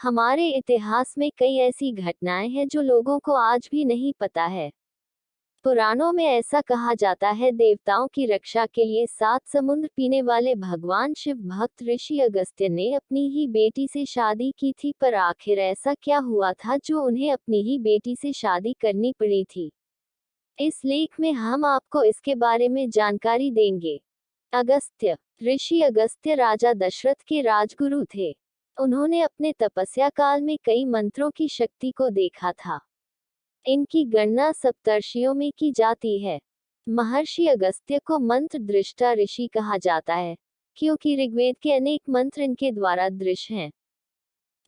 हमारे इतिहास में कई ऐसी घटनाएं हैं जो लोगों को आज भी नहीं पता है। पुराणों में ऐसा कहा जाता है, देवताओं की रक्षा के लिए 7 समुद्र पीने वाले भगवान शिव भक्त ऋषि अगस्त्य ने अपनी ही बेटी से शादी की थी, पर आखिर ऐसा क्या हुआ था जो उन्हें अपनी ही बेटी से शादी करनी पड़ी थी। इस लेख में हम आपको इसके बारे में जानकारी देंगे। अगस्त्य। ऋषि अगस्त्य राजा दशरथ के राजगुरु थे। उन्होंने अपने तपस्या काल में कई मंत्रों की शक्ति को देखा था। इनकी गणना सप्तर्षियों में की जाती है। महर्षि अगस्त्य को मंत्र दृष्टा ऋषि कहा जाता है, क्योंकि ऋग्वेद के अनेक मंत्र इनके द्वारा दृश्य हैं।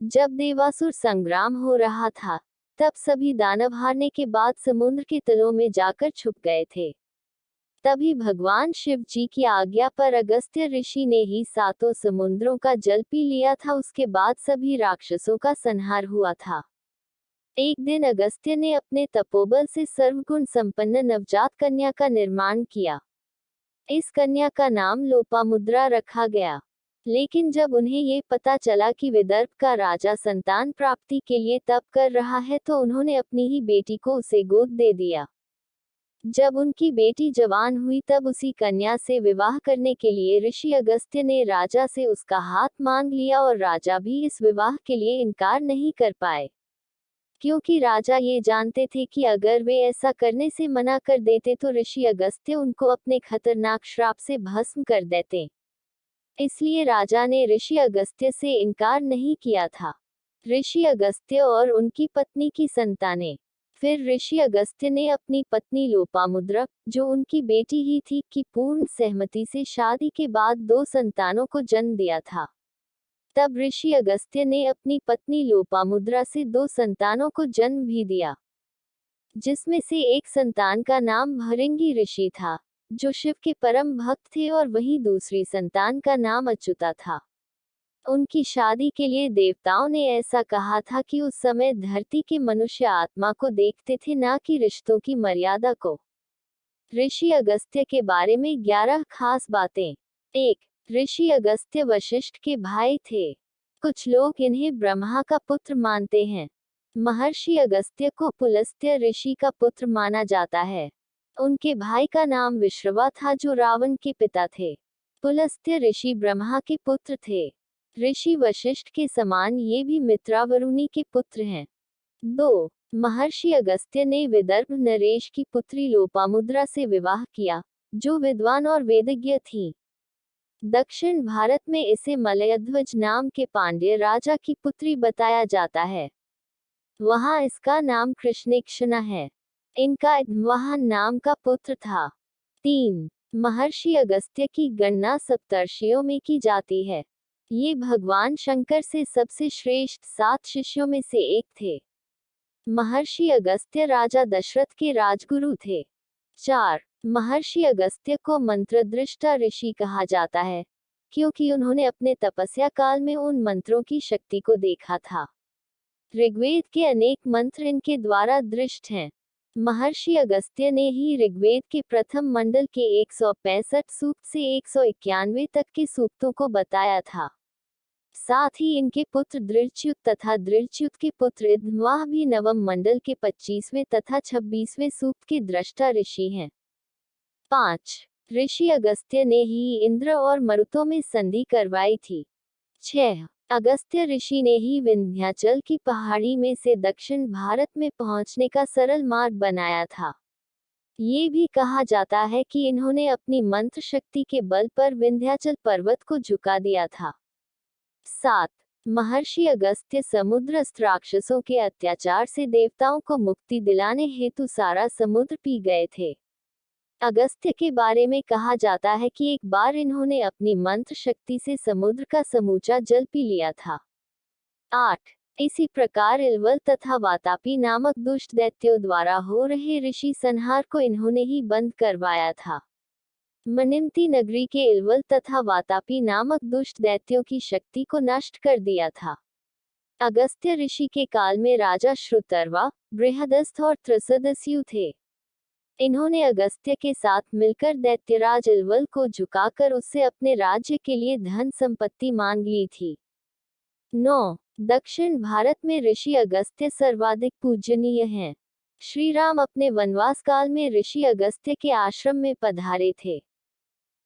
जब देवासुर संग्राम हो रहा था, तब सभी दानव हारने के बाद समुद्र के तलों में जाकर छुप गए थे। तभी भगवान शिव जी की आज्ञा पर अगस्त्य ऋषि ने ही 7 समुद्रों का जल पी लिया था। उसके बाद सभी राक्षसों का संहार हुआ था। एक दिन अगस्त्य ने अपने तपोबल से सर्वगुण संपन्न नवजात कन्या का निर्माण किया। इस कन्या का नाम लोपामुद्रा रखा गया। लेकिन जब उन्हें ये पता चला कि विदर्भ का राजा संतान प्राप्ति के लिए तप कर रहा है, तो उन्होंने अपनी ही बेटी को उसे गोद दे दिया। जब उनकी बेटी जवान हुई, तब उसी कन्या से विवाह करने के लिए ऋषि अगस्त्य ने राजा से उसका हाथ मांग लिया, और राजा भी इस विवाह के लिए इनकार नहीं कर पाए, क्योंकि राजा ये जानते थे कि अगर वे ऐसा करने से मना कर देते तो ऋषि अगस्त्य उनको अपने खतरनाक श्राप से भस्म कर देते। इसलिए राजा ने ऋषि अगस्त्य से इनकार नहीं किया था। ऋषि अगस्त्य और उनकी पत्नी की संतानें। फिर ऋषि अगस्त्य ने अपनी पत्नी लोपामुद्रा, जो उनकी बेटी ही थी, की पूर्ण सहमति से शादी के बाद 2 संतानों को जन्म दिया था। तब ऋषि अगस्त्य ने अपनी पत्नी लोपामुद्रा से 2 संतानों को जन्म भी दिया, जिसमें से एक संतान का नाम भृंगी ऋषि था, जो शिव के परम भक्त थे, और वहीं दूसरी संतान का नाम अच्युता था। उनकी शादी के लिए देवताओं ने ऐसा कहा था कि उस समय धरती के मनुष्य आत्मा को देखते थे, ना कि रिश्तों की मर्यादा को। ऋषि अगस्त्य के बारे में 11 खास बातें। 1. ऋषि अगस्त्य वशिष्ठ के भाई थे। कुछ लोग इन्हें ब्रह्मा का पुत्र मानते हैं। महर्षि अगस्त्य को पुलस्त्य ऋषि का पुत्र माना जाता है। उनके भाई का नाम विश्रवा था, जो रावण के पिता थे। पुलस्त्य ऋषि ब्रह्मा के पुत्र थे। ऋषि वशिष्ठ के समान ये भी मित्रावरुणि के पुत्र हैं। 2. महर्षि अगस्त्य ने विदर्भ नरेश की पुत्री लोपामुद्रा से विवाह किया, जो विद्वान और वेदज्ञ थी। दक्षिण भारत में इसे मलयध्वज नाम के पांड्य राजा की पुत्री बताया जाता है। वहां इसका नाम कृष्णेक्षणा है। इनका वहां नाम का पुत्र था। 3. महर्षि अगस्त्य की गणना सप्तर्षियों में की जाती है। ये भगवान शंकर से सबसे श्रेष्ठ 7 शिष्यों में से एक थे। महर्षि अगस्त्य राजा दशरथ के राजगुरु थे। 4. महर्षि अगस्त्य को मंत्रदृष्टा ऋषि कहा जाता है, क्योंकि उन्होंने अपने तपस्या काल में उन मंत्रों की शक्ति को देखा था। ऋग्वेद के अनेक मंत्र इनके द्वारा दृष्ट हैं। महर्षि अगस्त्य ने ही ऋग्वेद के प्रथम मंडल के 165 सूक्त से 191 तक के सूक्तों को बताया था। साथ ही इनके पुत्र दृढ़च्युत तथा दृढ़च्युत के पुत्र इदमवाह भी नवम मंडल के 25वें तथा 26वें सूक्त के दृष्टा ऋषि हैं। 5. ऋषि अगस्त्य ने ही इंद्र और मरुतों में संधि करवाई थी। 6. अगस्त्य ऋषि ने ही विंध्याचल की पहाड़ी में से दक्षिण भारत में पहुंचने का सरल मार्ग बनाया था। ये भी कहा जाता है कि इन्होंने अपनी मंत्र शक्ति के बल पर विंध्याचल पर्वत को झुका दिया था। 7. महर्षि अगस्त्य समुद्रस्थ राक्षसों के अत्याचार से देवताओं को मुक्ति दिलाने हेतु सारा समुद्र पी गए थे। अगस्त्य के बारे में कहा जाता है कि एक बार इन्होंने अपनी मंत्र शक्ति से समुद्र का समूचा जल पी लिया था। 8. इसी प्रकार इलवल तथा वातापी नामक दुष्ट दैत्यों द्वारा हो रहे ऋषि संहार को इन्होंने ही बंद करवाया था। मनिमती नगरी के इलवल तथा वातापी नामक दुष्ट दैत्यों की शक्ति को नष्ट कर दिया था। अगस्त्य ऋषि के काल में राजा श्रुतर्वा, बृहदस्थ और त्रिसदस्यु थे। इन्होंने अगस्त्य के साथ मिलकर दैत्यराज इलवल को झुकाकर उससे अपने राज्य के लिए धन संपत्ति मांग ली थी। 9. दक्षिण भारत में ऋषि अगस्त्य सर्वाधिक पूजनीय हैं। श्री राम अपने वनवास काल में ऋषि अगस्त्य के आश्रम में पधारे थे।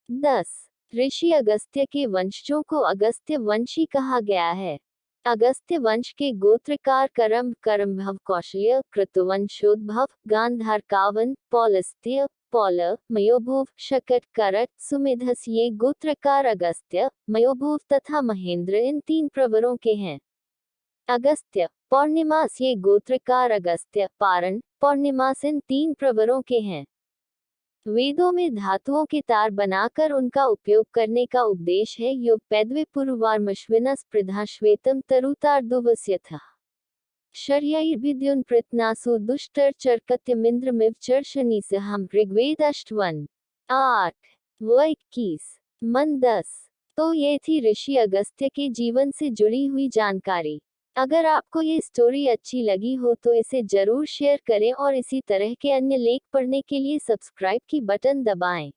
10. ऋषि अगस्त्य के वंशजों को अगस्त्य वंशी कहा गया है। अगस्त्य वंश के गोत्रकार करम्भव कौशल्य कृतवंशोद्भव गांधार कावन पौलस्त्य पौल मयोभूव शकट करट सुमेधस ये गोत्रकार अगस्त्य मयोभूव तथा महेंद्र इन 3 प्रवरों के हैं। अगस्त्य पौर्णिमास ये गोत्रकार अगस्त्य पारण पौर्णिमास इन 3 प्रवरों के हैं। वेदों में धातुओं के तार बनाकर उनका उपयोग करने का उपदेश है। योग पैद्वे पुरुवार्मश्विना स्पृधा श्वेतम तरुतार्दुवस्यथ शर्यैर्भिद्युन प्रत्नासु दुष्टर चर्कत्यमिंद्रमिव चर्शनीसहम ऋग्वेद 8 व 21 मन 10। तो ये थी ऋषि अगस्त्य के जीवन से जुड़ी हुई जानकारी। अगर आपको ये स्टोरी अच्छी लगी हो तो इसे जरूर शेयर करें और इसी तरह के अन्य लेख पढ़ने के लिए सब्सक्राइब की बटन दबाएं।